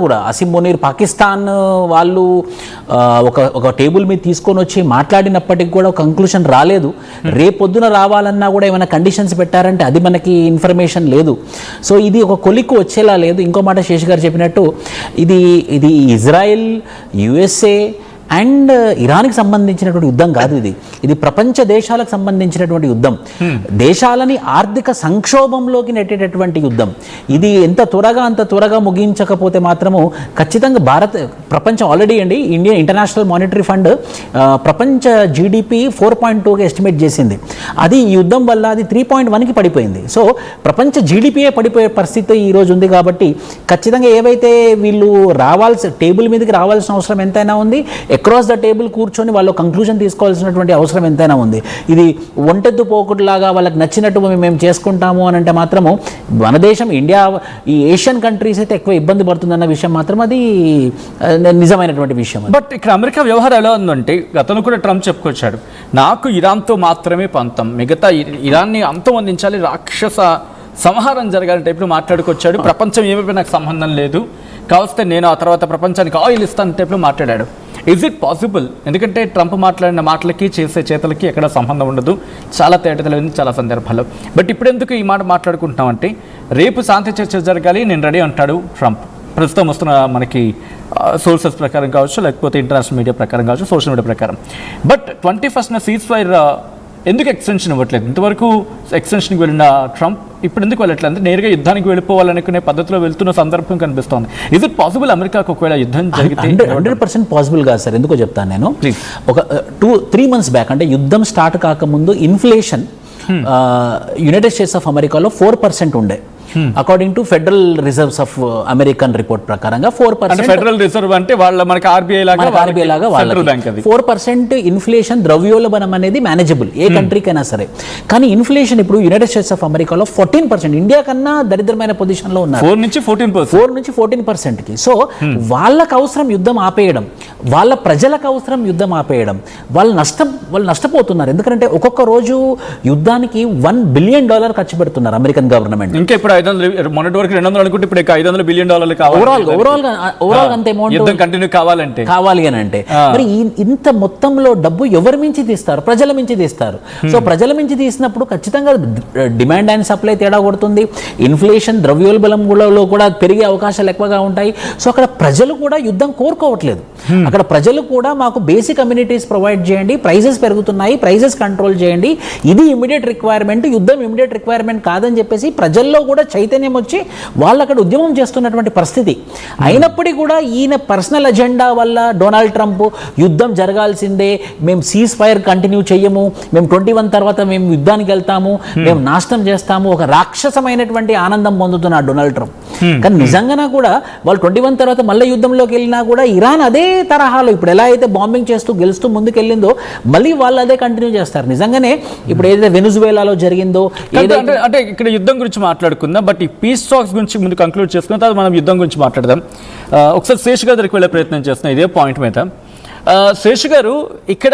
కూడా అసిమ్ మునీర్ పాకిస్తాన్ వాళ్ళు ఒక టేబుల్ మీద తీసుకొని వచ్చి మాట్లాడినప్పటికీ కూడా ఒక కంక్లూషన్ రాలేదు. రేపొద్దున రావాలన్నా కూడా ఏమైనా కండిషన్స్ పెట్టారంటే అది మనకి ఇన్ఫర్మేషన్ లేదు. సో ఇది ఒక కొలిక్కు వచ్చేలా లేదు. ఇంకో మాట శేష్ గారు చెప్పినట్టు ఇది ఇజ్రాయెల్, యుఎస్ఏ అండ్ ఇరాన్కి సంబంధించినటువంటి యుద్ధం కాదు. ఇది ప్రపంచ దేశాలకు సంబంధించినటువంటి యుద్ధం. దేశాలని ఆర్థిక సంక్షోభంలోకి నెట్టేటటువంటి యుద్ధం. ఇది అంత త్వరగా ముగించకపోతే మాత్రము ఖచ్చితంగా ప్రపంచం already Indian international monetary fund ప్రపంచ జీడిపి 4.2కి ఎస్టిమేట్ చేసింది. అది ఈ యుద్ధం వల్ల అది 3.1కి పడిపోయింది. సో ప్రపంచ జీడిపియే పడిపోయే పరిస్థితి ఈరోజు ఉంది. కాబట్టి ఖచ్చితంగా ఏవైతే వీళ్ళు టేబుల్ మీదకి రావాల్సిన అవసరం ఎంతైనా ఉంది. అక్రాస్ ద టేబుల్ కూర్చొని వాళ్ళు కంక్లూజన్ తీసుకోవాల్సినటువంటి అవసరం ఎంతైనా ఉంది. ఇది ఒంటెద్దు పోకుడులాగా వాళ్ళకి నచ్చినట్టు మేము చేసుకుంటాము అని అంటే మాత్రము మన దేశం ఇండియా ఈ ఏషియన్ కంట్రీస్ అయితే ఎక్కువ ఇబ్బంది పడుతుందన్న విషయం మాత్రం అది నిజమైనటువంటి విషయం. బట్ ఇక్కడ అమెరికా వ్యవహారం ఎలా ఉందంటే గతంలో కూడా ట్రంప్ చెప్పుకొచ్చాడు, నాకు ఇరాన్తో మాత్రమే పంతం, మిగతా ఇరాన్ని అంతమొందించాలి, రాక్షస సంహారం జరగాలని టైప్లో మాట్లాడుకొచ్చాడు. ప్రపంచం ఏమైనా నాకు సంబంధం లేదు, కావస్తే నేను ఆ తర్వాత ప్రపంచానికి ఆయిల్ ఇస్తాను టైప్లో మాట్లాడాడు. Is it possible? ఎందుకంటే ట్రంప్ మాట్లాడిన మాటలకి చేసే చేతలకి ఎక్కడ సంబంధం ఉండదు, చాలా తేడా తెలియదు చాలా సందర్భాల్లో. బట్ ఇప్పుడు ఎందుకు ఈ మాట మాట్లాడుకుంటున్నామంటే రేపు శాంతి చర్చ జరగాలి, నేను రెడీ అంటాడు ట్రంప్. ప్రస్తుతం వస్తున్న మనకి సోర్సెస్ ప్రకారం కావచ్చు, లేకపోతే ఇంటర్నేషనల్ మీడియా ప్రకారం కావచ్చు, సోషల్ మీడియా ప్రకారం. బట్ 21st సీజ్ ఫైర్ ఎందుకు ఎక్స్టెన్షన్ ఇవ్వట్లేదు? ఇంతవరకు ఎక్స్టెన్షన్కి వెళ్ళిన ట్రంప్ ఇప్పుడు ఎందుకు వెళ్ళట్లేదు? అంటే నేరుగా యుద్ధానికి వెళ్ళిపోవాలనుకునే పద్ధతిలో వెళ్తున్న సందర్భం కనిపిస్తోంది. ఇజ్ ఇట్ పాసిబుల్ అమెరికాకు ఒకవేళ యుద్ధం జరిగితే? 100% పాసిబుల్ కాదు సార్. ఎందుకో చెప్తాను నేను. ఒక 2-3 months బ్యాక్ అంటే యుద్ధం స్టార్ట్ కాకముందు ఇన్ఫ్లేషన్ యునైటెడ్ స్టేట్స్ ఆఫ్ అమెరికాలో 4% ఉండే. According to federal reserves of American report ప్రకారంగా 4%. ఫెడరల్ రిజర్వ్ అంటే వాళ్ళ మనకి ఆర్బీఐ లాగా 4% ఇన్ఫ్లేషన్, ద్రవ్యోల్బణం అనేది మేనేజబుల్ ఏ కంట్రీకైనా సరే. కానీ ఇన్ఫ్లేషన్ ఇప్పుడు యునైటెడ్ స్టేట్స్ ఆఫ్ అమెరికాలో 14%, ఇండియా కన్నా దరిద్రమైన పొజిషన్ లో ఉన్నారు. 4 నుంచి 14%కి. సో వాళ్ళకు అవసరం యుద్ధం ఆపేయడం, వాళ్ళ ప్రజలకు అవసరం యుద్ధం ఆపేయడం. వాళ్ళు నష్టపోతున్నారు. ఎందుకంటే ఒక్కొక్క రోజు యుద్ధానికి $1 billion ఖర్చు పెడుతున్నారు అమెరికన్ గవర్నమెంట్. ఇంకా ఇప్పుడు మొన్నటి వరకు 200 అనుకుంటే ఇప్పుడు $500 బిలియన్ ఓవరాల్ అంత అమౌంట్ యుద్ధం కంటిన్యూ కావాలి అని అంటే మరి ఇంత మొత్తంలో డబ్బు ఎవరి మించి తీస్తారు? ప్రజల మించి తీస్తారు. సో ప్రజల మించి తీసినప్పుడు ఖచ్చితంగా డిమాండ్ అండ్ సప్లై తేడా కొడుతుంది. ఇన్ఫ్లేషన్, ద్రవ్యోల్బణంలో కూడా పెరిగే అవకాశాలు ఎక్కువగా ఉంటాయి. సో అక్కడ ప్రజలు కూడా యుద్ధం కోరుకోవట్లేదు. అక్కడ ప్రజలు కూడా మాకు బేసిక్ కమ్యూనిటీస్ ప్రొవైడ్ చేయండి, ప్రైజెస్ పెరుగుతున్నాయి, ప్రైజెస్ కంట్రోల్ చేయండి, ఇది ఇమీడియట్ రిక్వైర్మెంట్, యుద్ధం ఇమీడియట్ రిక్వైర్మెంట్ కాదని చెప్పేసి ప్రజల్లో కూడా చైతన్యం వచ్చి వాళ్ళు అక్కడ ఉద్యమం చేస్తున్నటువంటి పరిస్థితి. అయినప్పటికీ కూడా ఈయన పర్సనల్ అజెండా వల్ల డొనాల్డ్ ట్రంప్ యుద్ధం జరగాల్సిందే, మేము సీజ్ ఫైర్ కంటిన్యూ చెయ్యము, మేము 21 తర్వాత మేము యుద్ధానికి వెళ్తాము, మేము నాశనం చేస్తాము, ఒక రాక్షసమైనటువంటి ఆనందం పొందుతున్నాడు డొనాల్డ్ ట్రంప్. కానీ నిజంగా కూడా వాళ్ళు 21 తర్వాత మళ్ళీ యుద్ధంలోకి వెళ్ళినా కూడా ఇరాన్ అదే తరహాలో ఇప్పుడు ఎలా అయితే బాంబింగ్ చేస్తూ గెలుస్తూ ముందుకెళ్ళిందో మళ్ళీ వాళ్ళు అదే కంటిన్యూ చేస్తారు. నిజంగానే ఇప్పుడు ఏదైతే వెనుజువేలాలో జరిగిందో, అంటే ఇక్కడ యుద్ధం గురించి మాట్లాడుకుందాం, బట్ ఈ పీస్ టాక్స్ గురించి ముందు కంక్లూడ్ చేసుకున్న తర్వాత మనం యుద్ధం గురించి మాట్లాడదాం. ఒకసారి శేష్ గారి దగ్గరికి వెళ్ళే ప్రయత్నం చేస్తున్నాం ఇదే పాయింట్ మీద. శేష్ గారు, ఇక్కడ